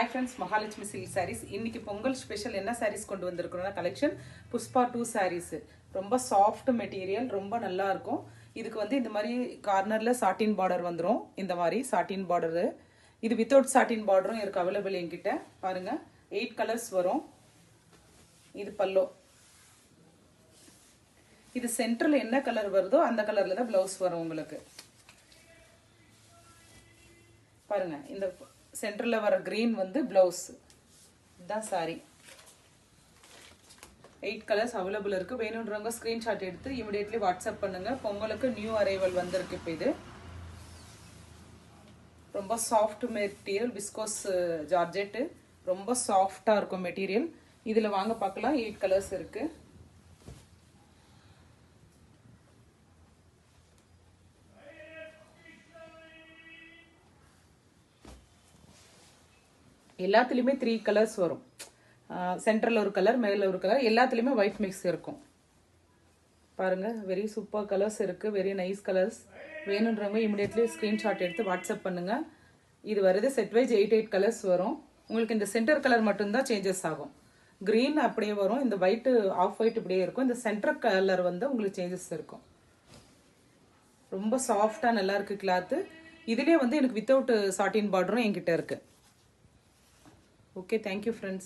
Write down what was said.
Hi friends, Mahalakshmi silk saris. இன்னைக்கு Pongal special என்ன சாரீஸ் கொண்டு வந்திருக்கிறோம்னா கலெக்ஷன் புஷ்பா 2 சாரீஸ். ரொம்ப சாஃப்ட் மெட்டீரியல், ரொம்ப நல்லா இருக்கும். இதுக்கு வந்து இந்த மாதிரி கார்னர்ல சாட்டின் பார்டர் வந்துடும். இந்த மாதிரி சாட்டின் பார்டரு. இது வித்தவுட் சாட்டின் பார்டரும் இருக்கு அவைலபிள் என்கிட்ட. பாருங்க, 8 கலர்ஸ் வரும். இது பல்லோ. இது சென்டர்ல என்ன கலர் வருதோ அந்த கலர்ல தான் பிளவுஸ் வரும் உங்களுக்கு. பாருங்க, இந்த சென்டர்ல வர கிரீன் வந்து பிளவுஸ். இதுதான் சாரி. 8 கலர்ஸ் அவைலபிள் இருக்கு. வேணுன்றவங்க ஸ்கிரீன்ஷாட் எடுத்து இமிடியேட்லி வாட்ஸ்அப் பண்ணுங்க. பொங்கலுக்கு நியூ அரைவல் வந்திருக்கு. இப்போ இது ரொம்ப சாஃப்ட் மெட்டீரியல், விஸ்கோஸ் ஜார்ஜெட். ரொம்ப சாஃப்டா இருக்கும் மெட்டீரியல். இதுல வாங்க பார்க்கலாம். 8 கலர்ஸ் இருக்கு. எல்லாத்துலேயுமே 3 கலர்ஸ் வரும். சென்டரில் ஒரு கலர், மேலே ஒரு கலர், எல்லாத்துலேயுமே ஒயிட் மிக்ஸ் இருக்கும். பாருங்கள், வெரி சூப்பர் கலர்ஸ் இருக்குது. Very nice colours. வேணுன்றவங்க இமிடியேட்லி ஸ்க்ரீன்ஷாட் எடுத்து வாட்ஸ்அப் பண்ணுங்கள். இது வருது செட் வைஸ் 8 கலர்ஸ் வரும். உங்களுக்கு இந்த சென்டர் கலர் மட்டும்தான் சேஞ்சஸ் ஆகும். க்ரீன் அப்படியே வரும். இந்த ஒயிட்டு, ஆஃப் ஒயிட் இப்படியே இருக்கும். இந்த சென்டர் கலர் வந்து உங்களுக்கு சேஞ்சஸ் இருக்கும். ரொம்ப சாஃப்டாக நல்லா இருக்குது கிளாத்து. இதுலேயே வந்து எனக்கு வித்தவுட் சாட்டின் பார்டரும் என்கிட்ட இருக்குது. Okay, thank you friends.